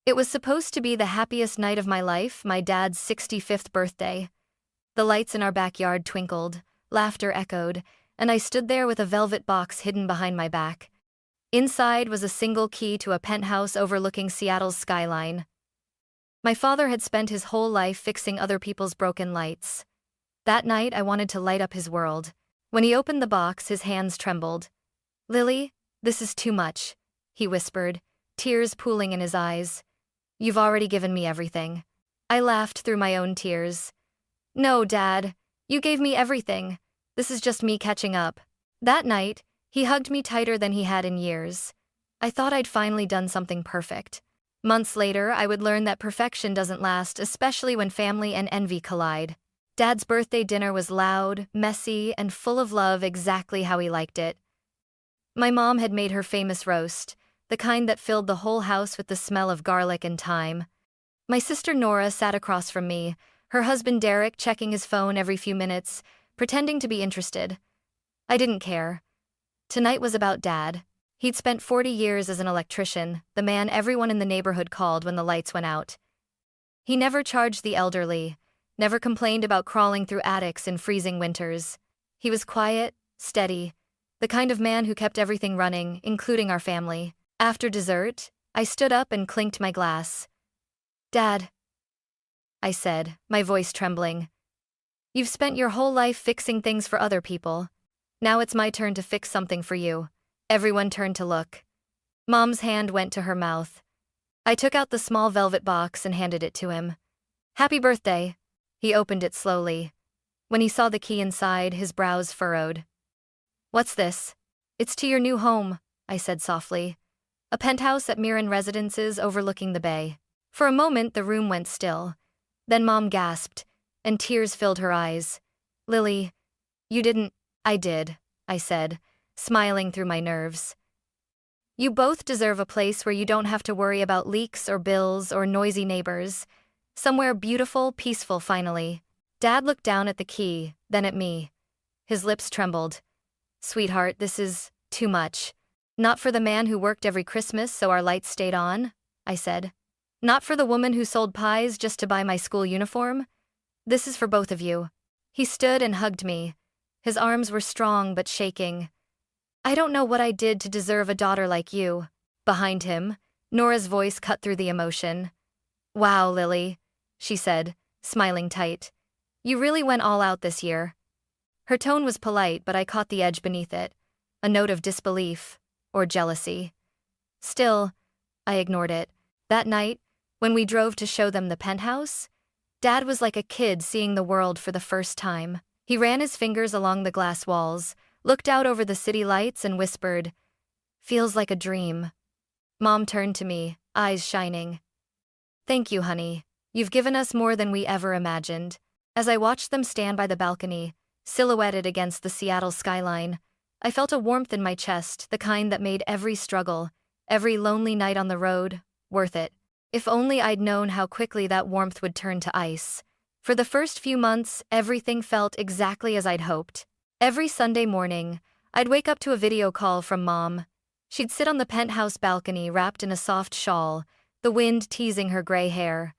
It was supposed to be the happiest night of my life, my dad's 65th birthday. The lights in our backyard twinkled, laughter echoed, and I stood there with a velvet box hidden behind my back. Inside was a single key to a penthouse overlooking Seattle's skyline. My father had spent his whole life fixing other people's broken lights. That night, I wanted to light up his world. When he opened the box, his hands trembled. "Lily, this is too much," he whispered, tears pooling in his eyes. "You've already given me everything." I laughed through my own tears. "No, Dad, you gave me everything. This is just me catching up." That night, he hugged me tighter than he had in years. I thought I'd finally done something perfect. Months later, I would learn that perfection doesn't last, especially when family and envy collide. Dad's birthday dinner was loud, messy, and full of love, exactly how he liked it. My mom had made her famous roast, the kind that filled the whole house with the smell of garlic and thyme. My sister Nora sat across from me, her husband Derek checking his phone every few minutes, pretending to be interested. I didn't care. Tonight was about Dad. He'd spent 40 years as an electrician, the man everyone in the neighborhood called when the lights went out. He never charged the elderly, never complained about crawling through attics in freezing winters. He was quiet, steady, the kind of man who kept everything running, including our family. After dessert, I stood up and clinked my glass. "Dad," I said, my voice trembling. "You've spent your whole life fixing things for other people. Now it's my turn to fix something for you." Everyone turned to look. Mom's hand went to her mouth. I took out the small velvet box and handed it to him. "Happy birthday." He opened it slowly. When he saw the key inside, his brows furrowed. "What's this?" "It's to your new home," I said softly. "A penthouse at Mirren Residences overlooking the bay." For a moment, the room went still. Then Mom gasped, and tears filled her eyes. "Lily, you didn't—" "I did," I said, smiling through my nerves. "You both deserve a place where you don't have to worry about leaks or bills or noisy neighbors. Somewhere beautiful, peaceful, finally." Dad looked down at the key, then at me. His lips trembled. "Sweetheart, this is too much. Not for the man who worked every Christmas so our lights stayed on," I said. "Not for the woman who sold pies just to buy my school uniform. This is for both of you." He stood and hugged me. His arms were strong but shaking. "I don't know what I did to deserve a daughter like you." Behind him, Nora's voice cut through the emotion. "Wow, Lily," she said, smiling tight. "You really went all out this year." Her tone was polite, but I caught the edge beneath it, a note of disbelief or jealousy. Still, I ignored it. That night, when we drove to show them the penthouse, Dad was like a kid seeing the world for the first time. He ran his fingers along the glass walls, looked out over the city lights and whispered, "Feels like a dream." Mom turned to me, eyes shining. "Thank you, honey. You've given us more than we ever imagined." As I watched them stand by the balcony, silhouetted against the Seattle skyline, I felt a warmth in my chest, the kind that made every struggle, every lonely night on the road, worth it. If only I'd known how quickly that warmth would turn to ice. For the first few months, everything felt exactly as I'd hoped. Every Sunday morning, I'd wake up to a video call from Mom. She'd sit on the penthouse balcony wrapped in a soft shawl, the wind teasing her gray hair.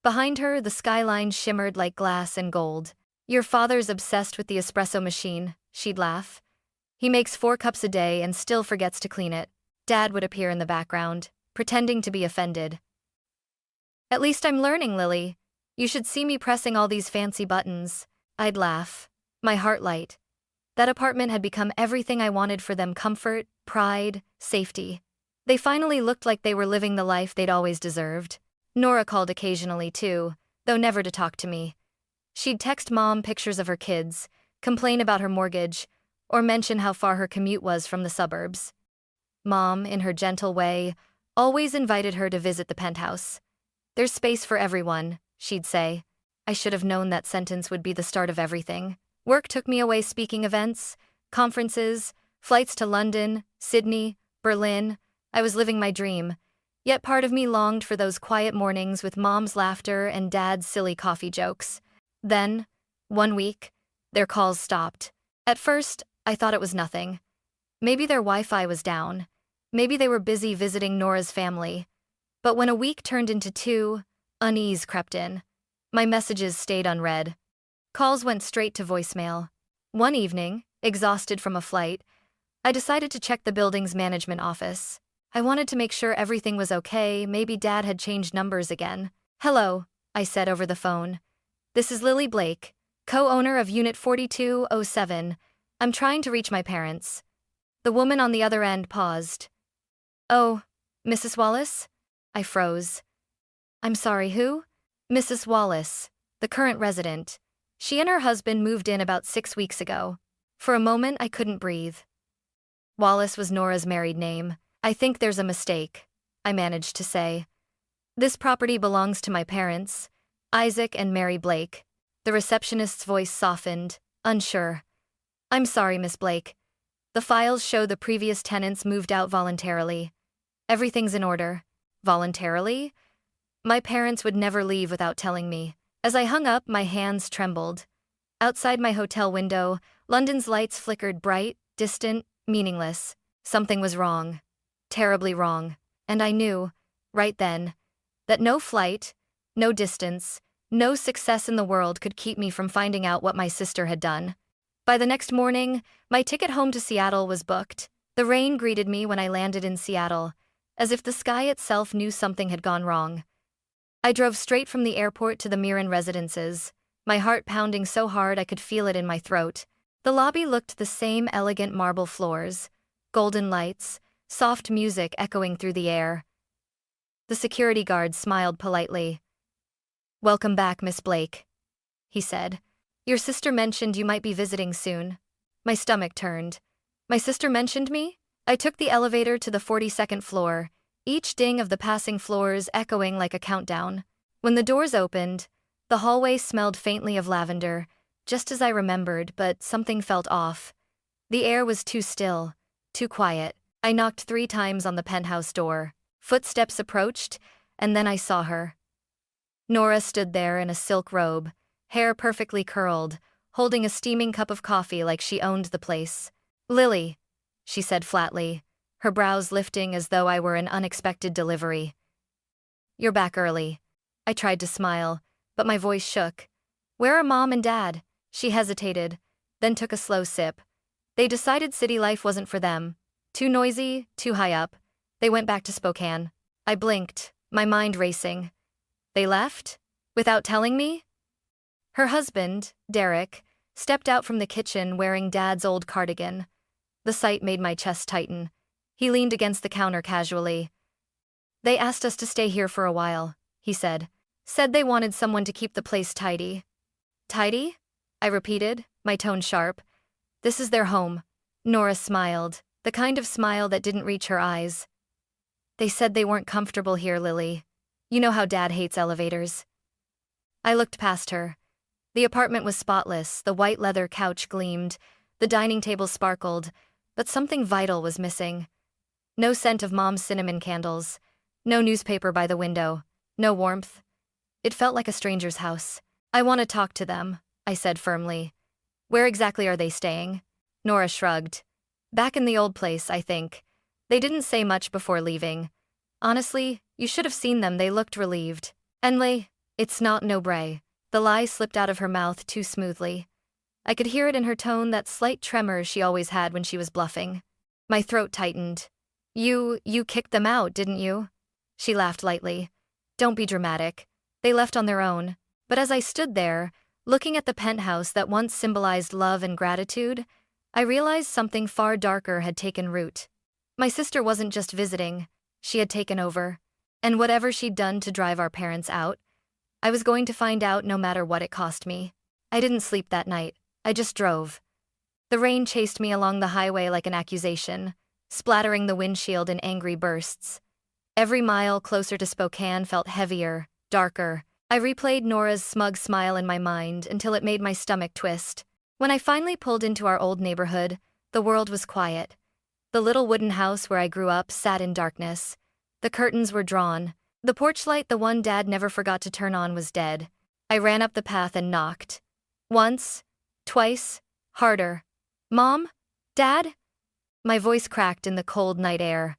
Behind her, the skyline shimmered like glass and gold. "Your father's obsessed with the espresso machine," she'd laugh. "He makes 4 cups a day and still forgets to clean it." Dad would appear in the background, pretending to be offended. "At least I'm learning, Lily. You should see me pressing all these fancy buttons." I'd laugh, my heart light. That apartment had become everything I wanted for them: comfort, pride, safety. They finally looked like they were living the life they'd always deserved. Nora called occasionally too, though never to talk to me. She'd text Mom pictures of her kids, complain about her mortgage, or mention how far her commute was from the suburbs. Mom, in her gentle way, always invited her to visit the penthouse. "There's space for everyone," she'd say. I should have known that sentence would be the start of everything. Work took me away: speaking events, conferences, flights to London, Sydney, Berlin. I was living my dream. Yet part of me longed for those quiet mornings with Mom's laughter and Dad's silly coffee jokes. Then, one week, their calls stopped. At first, I thought it was nothing. Maybe their Wi-Fi was down. Maybe they were busy visiting Nora's family. But when a week turned into 2, unease crept in. My messages stayed unread. Calls went straight to voicemail. One evening, exhausted from a flight, I decided to check the building's management office. I wanted to make sure everything was okay, maybe Dad had changed numbers again. "Hello," I said over the phone. "This is Lily Blake, co-owner of Unit 4207. I'm trying to reach my parents." The woman on the other end paused. "Oh, Mrs. Wallace?" I froze. "I'm sorry, who?" "Mrs. Wallace, the current resident. She and her husband moved in about 6 weeks ago." For a moment, I couldn't breathe. Wallace was Nora's married name. "I think there's a mistake," I managed to say. "This property belongs to my parents, Isaac and Mary Blake." The receptionist's voice softened, unsure. "I'm sorry, Miss Blake. The files show the previous tenants moved out voluntarily. Everything's in order." Voluntarily? My parents would never leave without telling me. As I hung up, my hands trembled. Outside my hotel window, London's lights flickered bright, distant, meaningless. Something was wrong. Terribly wrong. And I knew, right then, that no flight, no distance, no success in the world could keep me from finding out what my sister had done. By the next morning, my ticket home to Seattle was booked. The rain greeted me when I landed in Seattle, as if the sky itself knew something had gone wrong. I drove straight from the airport to the Mirren residences, my heart pounding so hard I could feel it in my throat. The lobby looked the same: elegant marble floors, golden lights, soft music echoing through the air. The security guard smiled politely. "Welcome back, Miss Blake," he said. "Your sister mentioned you might be visiting soon." My stomach turned. My sister mentioned me? I took the elevator to the 42nd floor, each ding of the passing floors echoing like a countdown. When the doors opened, the hallway smelled faintly of lavender, just as I remembered, but something felt off. The air was too still, too quiet. I knocked 3 times on the penthouse door. Footsteps approached, and then I saw her. Nora stood there in a silk robe, hair perfectly curled, holding a steaming cup of coffee like she owned the place. "Lily," she said flatly, her brows lifting as though I were an unexpected delivery. "You're back early." I tried to smile, but my voice shook. "Where are Mom and Dad?" She hesitated, then took a slow sip. "They decided city life wasn't for them. Too noisy, too high up. They went back to Spokane." I blinked, my mind racing. "They left? Without telling me?" Her husband, Derek, stepped out from the kitchen wearing Dad's old cardigan. The sight made my chest tighten. He leaned against the counter casually. "They asked us to stay here for a while," he said. "Said they wanted someone to keep the place tidy." "Tidy?" I repeated, my tone sharp. "This is their home." Nora smiled, the kind of smile that didn't reach her eyes. "They said they weren't comfortable here, Lily. You know how Dad hates elevators." I looked past her. The apartment was spotless, the white leather couch gleamed, the dining table sparkled, but something vital was missing. No scent of Mom's cinnamon candles, no newspaper by the window, no warmth. It felt like a stranger's house. "I want to talk to them," I said firmly. "Where exactly are they staying?" Nora shrugged. "Back in the old place, I think. They didn't say much before leaving. Honestly, you should have seen them, they looked relieved." "Enley, it's not no bray." The lie slipped out of her mouth too smoothly. I could hear it in her tone, that slight tremor she always had when she was bluffing. My throat tightened. You kicked them out, didn't you?" She laughed lightly. "Don't be dramatic. They left on their own." But as I stood there, looking at the penthouse that once symbolized love and gratitude, I realized something far darker had taken root. My sister wasn't just visiting, she had taken over. And whatever she'd done to drive our parents out, I was going to find out no matter what it cost me. I didn't sleep that night, I just drove. The rain chased me along the highway like an accusation, splattering the windshield in angry bursts. Every mile closer to Spokane felt heavier, darker. I replayed Nora's smug smile in my mind until it made my stomach twist. When I finally pulled into our old neighborhood, the world was quiet. The little wooden house where I grew up sat in darkness. The curtains were drawn. The porch light, the one Dad never forgot to turn on, was dead. I ran up the path and knocked. Once, twice, harder. "Mom? Dad?" My voice cracked in the cold night air.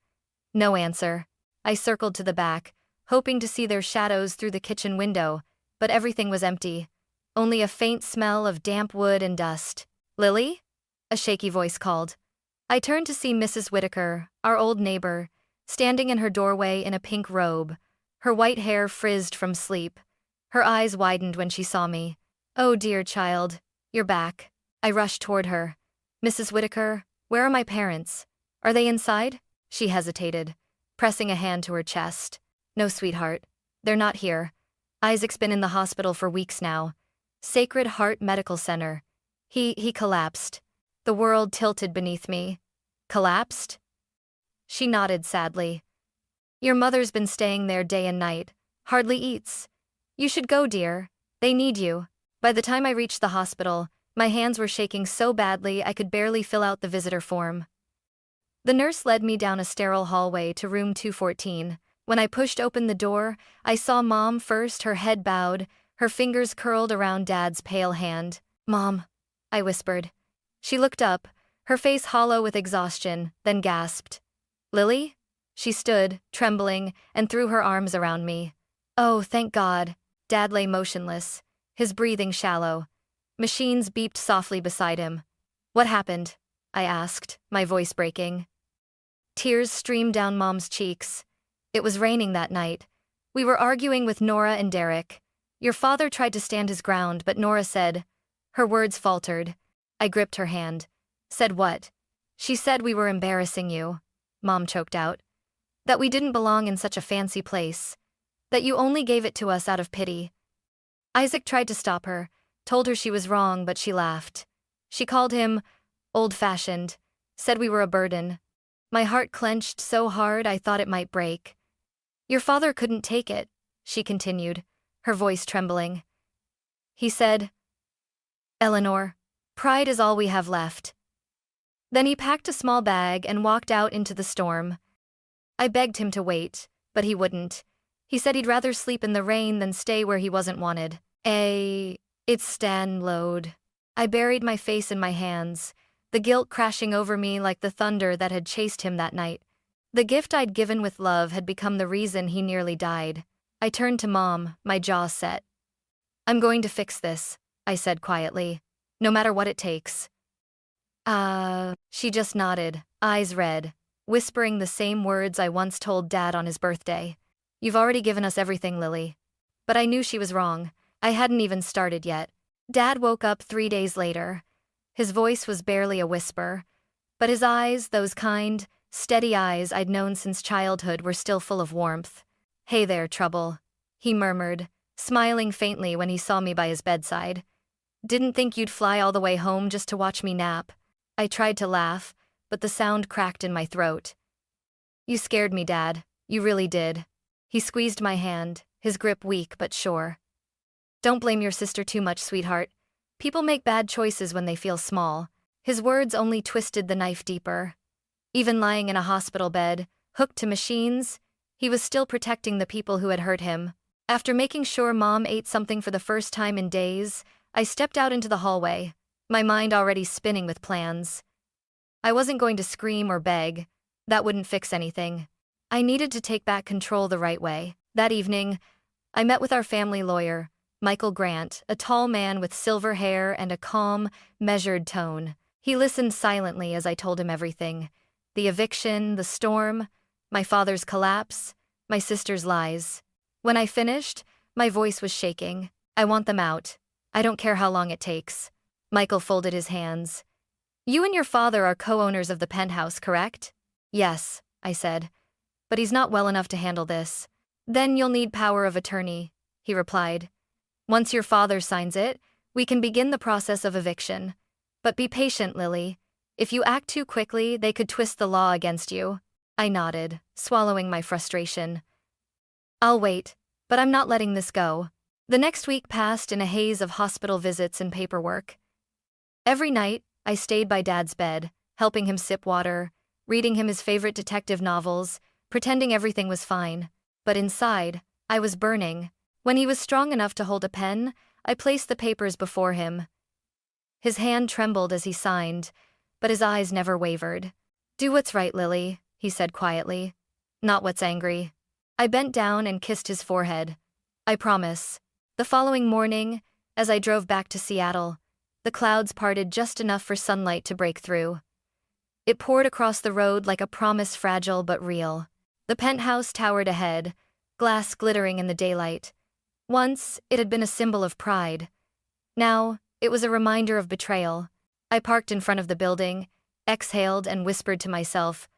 No answer. I circled to the back, hoping to see their shadows through the kitchen window, but everything was empty. Only a faint smell of damp wood and dust. "Lily?" a shaky voice called. I turned to see Mrs. Whitaker, our old neighbor, standing in her doorway in a pink robe, her white hair frizzed from sleep. Her eyes widened when she saw me. "Oh dear child, you're back." I rushed toward her. "Mrs. Whitaker, where are my parents? Are they inside?" She hesitated, pressing a hand to her chest. "No, sweetheart, they're not here. Isaac's been in the hospital for weeks now. Sacred Heart Medical Center. He collapsed." The world tilted beneath me. "Collapsed?" She nodded sadly. "Your mother's been staying there day and night, hardly eats. You should go, dear. They need you." By the time I reached the hospital, my hands were shaking so badly I could barely fill out the visitor form. The nurse led me down a sterile hallway to room 214. When I pushed open the door, I saw Mom first, her head bowed, her fingers curled around Dad's pale hand. "Mom," I whispered. She looked up, her face hollow with exhaustion, then gasped. "Lily?" She stood, trembling, and threw her arms around me. "Oh, thank God." Dad lay motionless, his breathing shallow. Machines beeped softly beside him. "What happened?" I asked, my voice breaking. Tears streamed down Mom's cheeks. "It was raining that night. We were arguing with Nora and Derek. Your father tried to stand his ground, but Nora said..." Her words faltered. I gripped her hand. "Said what?" "She said we were embarrassing you," Mom choked out. "That we didn't belong in such a fancy place. That you only gave it to us out of pity." Isaac tried to stop her, told her she was wrong, but she laughed. She called him old-fashioned, said we were a burden. My heart clenched so hard I thought it might break. "Your father couldn't take it," she continued, her voice trembling. "He said, 'Eleanor, pride is all we have left.'" Then he packed a small bag and walked out into the storm. I begged him to wait, but he wouldn't. He said he'd rather sleep in the rain than stay where he wasn't wanted. It's Stan load. I buried my face in my hands, the guilt crashing over me like the thunder that had chased him that night. The gift I'd given with love had become the reason he nearly died. I turned to Mom, my jaw set. "I'm going to fix this," I said quietly, "no matter what it takes." She just nodded, eyes red, whispering the same words I once told Dad on his birthday. "You've already given us everything, Lily." But I knew she was wrong. I hadn't even started yet. Dad woke up 3 days later. His voice was barely a whisper, but his eyes, those kind, steady eyes I'd known since childhood, were still full of warmth. "Hey there, Trouble," he murmured, smiling faintly when he saw me by his bedside. "Didn't think you'd fly all the way home just to watch me nap." I tried to laugh, but the sound cracked in my throat. "You scared me, Dad. You really did." He squeezed my hand, his grip weak but sure. "Don't blame your sister too much, sweetheart. People make bad choices when they feel small." His words only twisted the knife deeper. Even lying in a hospital bed, hooked to machines, he was still protecting the people who had hurt him. After making sure Mom ate something for the first time in days, I stepped out into the hallway, my mind already spinning with plans. I wasn't going to scream or beg. That wouldn't fix anything. I needed to take back control the right way. That evening, I met with our family lawyer, Michael Grant, a tall man with silver hair and a calm, measured tone. He listened silently as I told him everything. The eviction, the storm, my father's collapse, my sister's lies. When I finished, my voice was shaking. "I want them out. I don't care how long it takes." Michael folded his hands. "You and your father are co-owners of the Penthouse, correct?" "Yes," I said. "But he's not well enough to handle this." "Then you'll need power of attorney," he replied. "Once your father signs it, we can begin the process of eviction. But be patient, Lily. If you act too quickly, they could twist the law against you." I nodded, swallowing my frustration. "I'll wait, but I'm not letting this go." The next week passed in a haze of hospital visits and paperwork. Every night, I stayed by Dad's bed, helping him sip water, reading him his favorite detective novels, pretending everything was fine. But inside, I was burning. When he was strong enough to hold a pen, I placed the papers before him. His hand trembled as he signed, but his eyes never wavered. "Do what's right, Lily," he said quietly. "Not what's angry." I bent down and kissed his forehead. I promise. The following morning, as I drove back to Seattle, the clouds parted just enough for sunlight to break through. It poured across the road like a promise, fragile but real. The penthouse towered ahead, glass glittering in the daylight. Once, it had been a symbol of pride. Now, it was a reminder of betrayal. I parked in front of the building, exhaled and whispered to myself,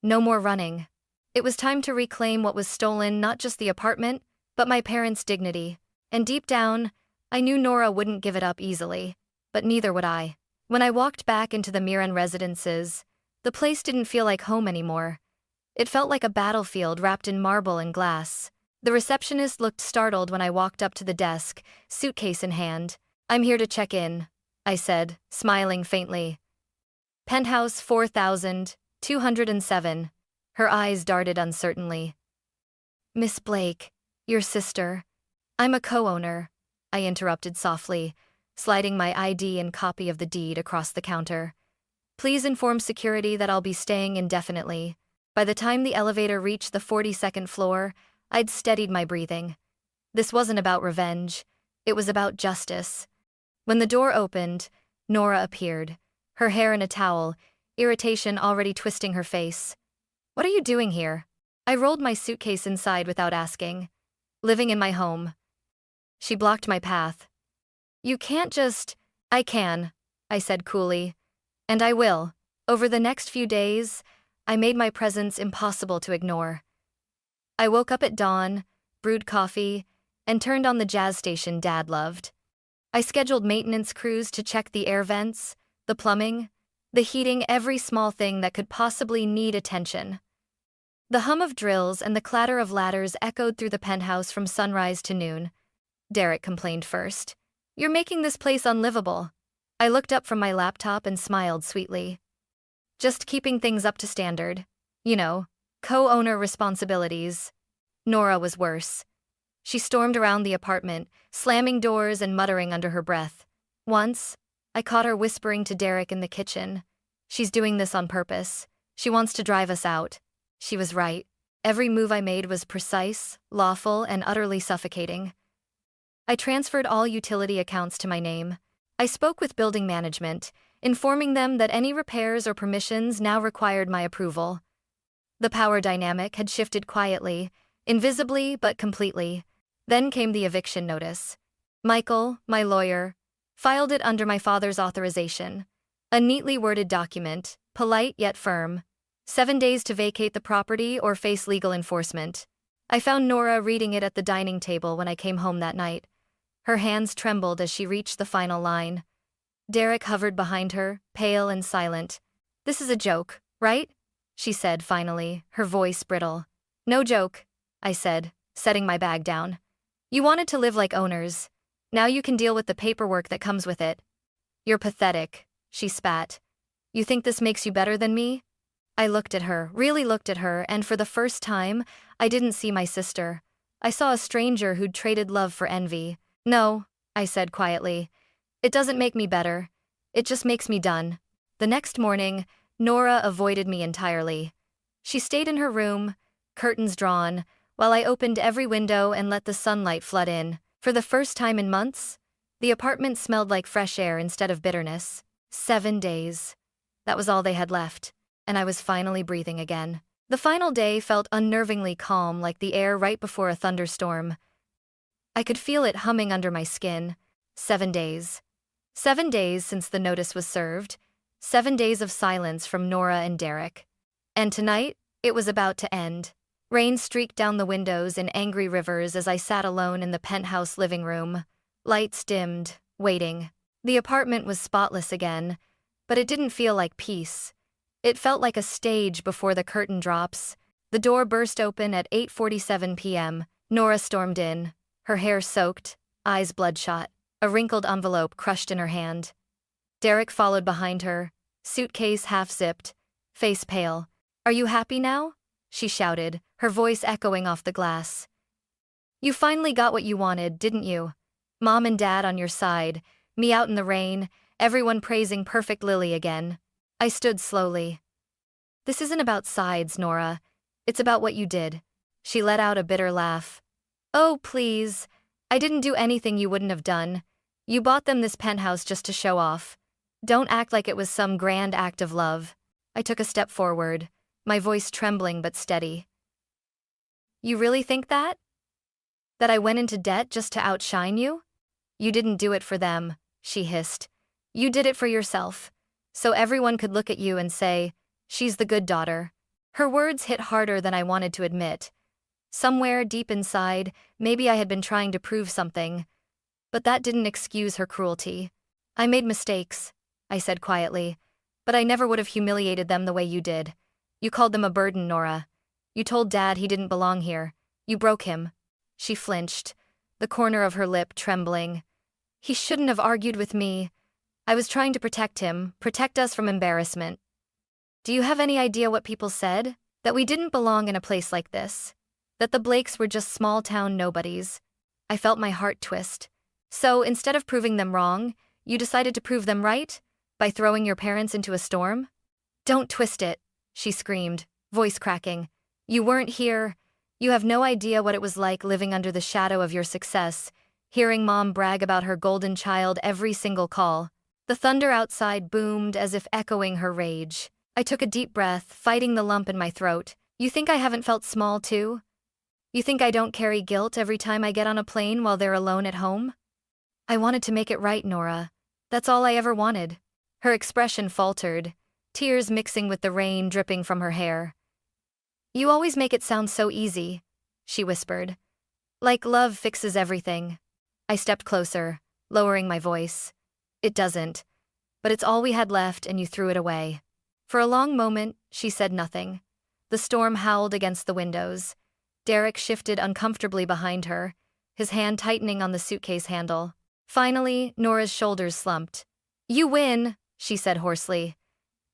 no more running. It was time to reclaim what was stolen, not just the apartment, but my parents' dignity. And deep down, I knew Nora wouldn't give it up easily, but neither would I. When I walked back into the Miran residences, the place didn't feel like home anymore. It felt like a battlefield wrapped in marble and glass. The receptionist looked startled when I walked up to the desk, suitcase in hand. "I'm here to check in," I said, smiling faintly. "Penthouse 4207. Her eyes darted uncertainly. "Miss Blake, your sister." "I'm a co-owner," I interrupted softly, sliding my ID and copy of the deed across the counter. "Please inform security that I'll be staying indefinitely." By the time the elevator reached the 42nd floor, I'd steadied my breathing. This wasn't about revenge. It was about justice. When the door opened, Nora appeared, her hair in a towel, irritation already twisting her face. "What are you doing here?" I rolled my suitcase inside without asking. "Living in my home." She blocked my path. "You can't just—" "I can," I said coolly. "And I will." Over the next few days, I made my presence impossible to ignore. I woke up at dawn, brewed coffee, and turned on the jazz station Dad loved. I scheduled maintenance crews to check the air vents, the plumbing, the heating, every small thing that could possibly need attention. The hum of drills and the clatter of ladders echoed through the penthouse from sunrise to noon. Derek complained first. "You're making this place unlivable." I looked up from my laptop and smiled sweetly. "Just keeping things up to standard. You know, co-owner responsibilities." Nora was worse. She stormed around the apartment, slamming doors and muttering under her breath. Once, I caught her whispering to Derek in the kitchen. "She's doing this on purpose. She wants to drive us out." She was right. Every move I made was precise, lawful, and utterly suffocating. I transferred all utility accounts to my name. I spoke with building management, informing them that any repairs or permissions now required my approval. The power dynamic had shifted quietly, invisibly but completely. Then came the eviction notice. Michael, my lawyer, filed it under my father's authorization. A neatly worded document, polite yet firm. 7 days to vacate the property or face legal enforcement. I found Nora reading it at the dining table when I came home that night. Her hands trembled as she reached the final line. Derek hovered behind her, pale and silent. "This is a joke, right?" she said finally, her voice brittle. "No joke," I said, setting my bag down. "You wanted to live like owners. Now you can deal with the paperwork that comes with it." "You're pathetic," she spat. "You think this makes you better than me?" I looked at her, really looked at her, and for the first time, I didn't see my sister. I saw a stranger who'd traded love for envy. "No," I said quietly. "It doesn't make me better. It just makes me done." The next morning, Nora avoided me entirely. She stayed in her room, curtains drawn, while I opened every window and let the sunlight flood in. For the first time in months, the apartment smelled like fresh air instead of bitterness. 7 days. That was all they had left, and I was finally breathing again. The final day felt unnervingly calm, like the air right before a thunderstorm. I could feel it humming under my skin. 7 days. 7 days since the notice was served. 7 days of silence from Nora and Derek. And tonight, it was about to end. Rain streaked down the windows in angry rivers as I sat alone in the penthouse living room. Lights dimmed, waiting. The apartment was spotless again, but it didn't feel like peace. It felt like a stage before the curtain drops. The door burst open at 8:47 p.m. Nora stormed in, her hair soaked, eyes bloodshot, a wrinkled envelope crushed in her hand. Derek followed behind her, suitcase half-zipped, face pale. "Are you happy now?" she shouted, her voice echoing off the glass. "You finally got what you wanted, didn't you? Mom and Dad on your side, me out in the rain, everyone praising perfect Lily again." I stood slowly. "This isn't about sides, Nora. It's about what you did." She let out a bitter laugh. Oh, please. I didn't do anything you wouldn't have done. You bought them this penthouse just to show off. Don't act like it was some grand act of love. I took a step forward, my voice trembling but steady. You really think that? That I went into debt just to outshine you? You didn't do it for them, she hissed. You did it for yourself. So everyone could look at you and say, she's the good daughter. Her words hit harder than I wanted to admit. Somewhere deep inside, maybe I had been trying to prove something. But that didn't excuse her cruelty. I made mistakes, I said quietly, but I never would have humiliated them the way you did. You called them a burden, Nora. You told Dad he didn't belong here. You broke him. She flinched, the corner of her lip trembling. He shouldn't have argued with me. I was trying to protect him, protect us from embarrassment. Do you have any idea what people said? That we didn't belong in a place like this. That the Blakes were just small-town nobodies. I felt my heart twist. So, instead of proving them wrong, you decided to prove them right? By throwing your parents into a storm? Don't twist it, she screamed, voice cracking. You weren't here. You have no idea what it was like living under the shadow of your success, hearing Mom brag about her golden child every single call. The thunder outside boomed as if echoing her rage. I took a deep breath, fighting the lump in my throat. You think I haven't felt small too? You think I don't carry guilt every time I get on a plane while they're alone at home? I wanted to make it right, Nora. That's all I ever wanted. Her expression faltered, tears mixing with the rain dripping from her hair. You always make it sound so easy, she whispered. Like love fixes everything. I stepped closer, lowering my voice. It doesn't. But it's all we had left and you threw it away. For a long moment, she said nothing. The storm howled against the windows. Derek shifted uncomfortably behind her, his hand tightening on the suitcase handle. Finally, Nora's shoulders slumped. You win, she said hoarsely.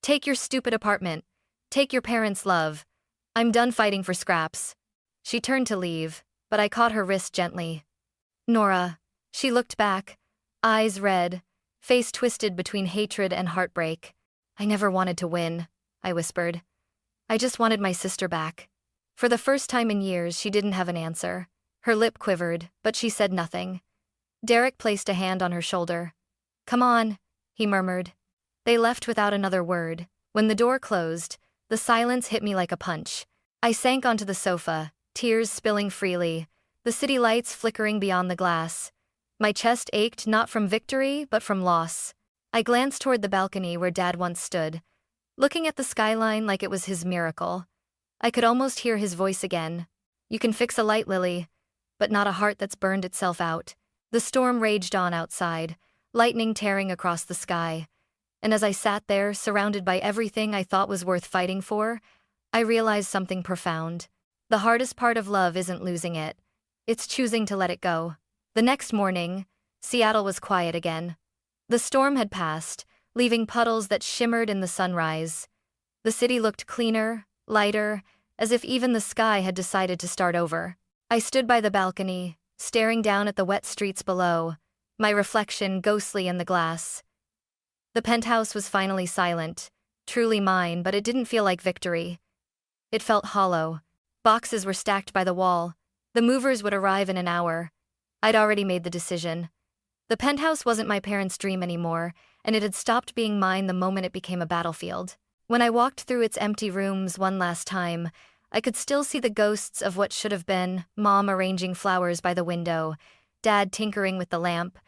Take your stupid apartment. Take your parents' love. I'm done fighting for scraps. She turned to leave, but I caught her wrist gently. Nora. She looked back, eyes red, face twisted between hatred and heartbreak. I never wanted to win, I whispered. I just wanted my sister back. For the first time in years, she didn't have an answer. Her lip quivered, but she said nothing. Derek placed a hand on her shoulder. Come on, he murmured. They left without another word. When the door closed, the silence hit me like a punch. I sank onto the sofa, tears spilling freely, the city lights flickering beyond the glass. My chest ached not from victory, but from loss. I glanced toward the balcony where Dad once stood, looking at the skyline like it was his miracle. I could almost hear his voice again. You can fix a light, Lily, but not a heart that's burned itself out. The storm raged on outside, lightning tearing across the sky. And as I sat there, surrounded by everything I thought was worth fighting for, I realized something profound. The hardest part of love isn't losing it. It's choosing to let it go. The next morning, Seattle was quiet again. The storm had passed, leaving puddles that shimmered in the sunrise. The city looked cleaner, lighter, as if even the sky had decided to start over. I stood by the balcony, staring down at the wet streets below, my reflection ghostly in the glass. The penthouse was finally silent, truly mine, but it didn't feel like victory. It felt hollow. Boxes were stacked by the wall. The movers would arrive in an hour. I'd already made the decision. The penthouse wasn't my parents' dream anymore, and it had stopped being mine the moment it became a battlefield. When I walked through its empty rooms one last time, I could still see the ghosts of what should have been, Mom arranging flowers by the window, Dad tinkering with the lamp,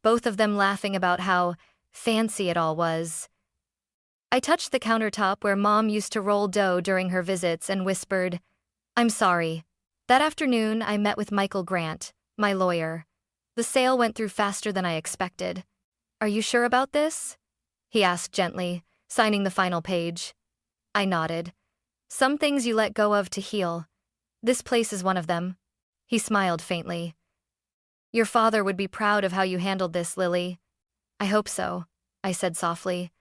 both of them laughing about how fancy it all was. I touched the countertop where Mom used to roll dough during her visits and whispered, I'm sorry. That afternoon, I met with Michael Grant, my lawyer. The sale went through faster than I expected. Are you sure about this? He asked gently, signing the final page. I nodded. Some things you let go of to heal. This place is one of them. He smiled faintly. Your father would be proud of how you handled this, Lily. I hope so, I said softly.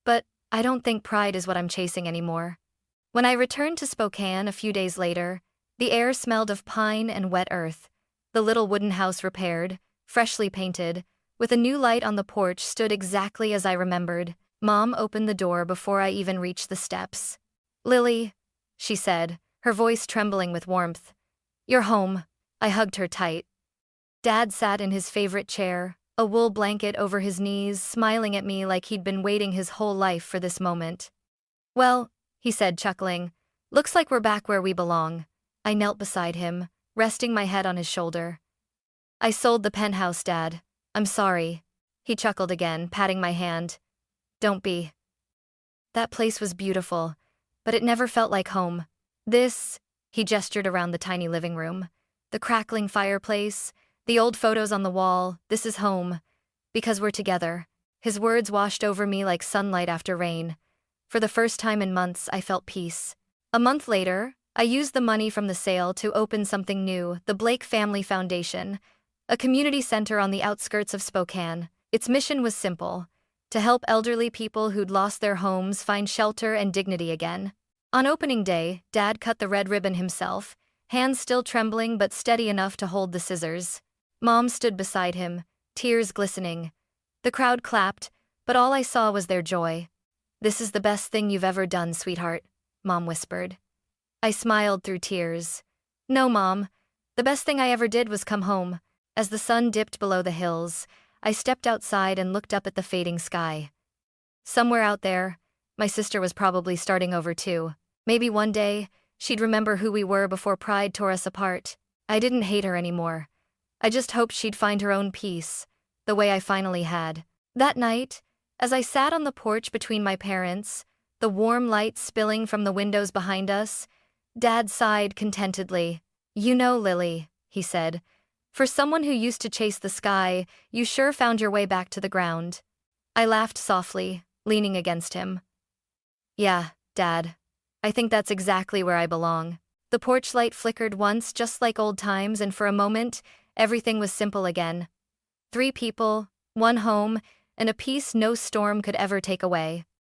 But I don't think pride is what I'm chasing anymore. When I returned to Spokane a few days later, the air smelled of pine and wet earth. The little wooden house repaired, freshly painted, with a new light on the porch stood exactly as I remembered. Mom opened the door before I even reached the steps. Lily, she said, her voice trembling with warmth. "You're home." I hugged her tight. Dad sat in his favorite chair, a wool blanket over his knees, smiling at me like he'd been waiting his whole life for this moment. "Well," he said, chuckling, "looks like we're back where we belong." I knelt beside him, resting my head on his shoulder. "I sold the penthouse, Dad. I'm sorry." He chuckled again, patting my hand. "Don't be. That place was beautiful, but it never felt like home. He gestured around the tiny living room. The crackling fireplace, the old photos on the wall, this is home. Because we're together." His words washed over me like sunlight after rain. For the first time in months, I felt peace. A month later, I used the money from the sale to open something new, the Blake Family Foundation, a community center on the outskirts of Spokane. Its mission was simple: to help elderly people who'd lost their homes find shelter and dignity again. On opening day, Dad cut the red ribbon himself, hands still trembling but steady enough to hold the scissors. Mom stood beside him, tears glistening. The crowd clapped, but all I saw was their joy. "This is the best thing you've ever done, sweetheart," Mom whispered. I smiled through tears. "No, Mom. The best thing I ever did was come home." As the sun dipped below the hills, I stepped outside and looked up at the fading sky. Somewhere out there, my sister was probably starting over too. Maybe one day, she'd remember who we were before pride tore us apart. I didn't hate her anymore. I just hoped she'd find her own peace, the way I finally had. That night, as I sat on the porch between my parents, the warm light spilling from the windows behind us, Dad sighed contentedly. "You know, Lily," he said, "for someone who used to chase the sky, you sure found your way back to the ground." I laughed softly, leaning against him. "Yeah, Dad. I think that's exactly where I belong." The porch light flickered once, just like old times, and for a moment, everything was simple again. 3 people, 1 home, and a peace no storm could ever take away.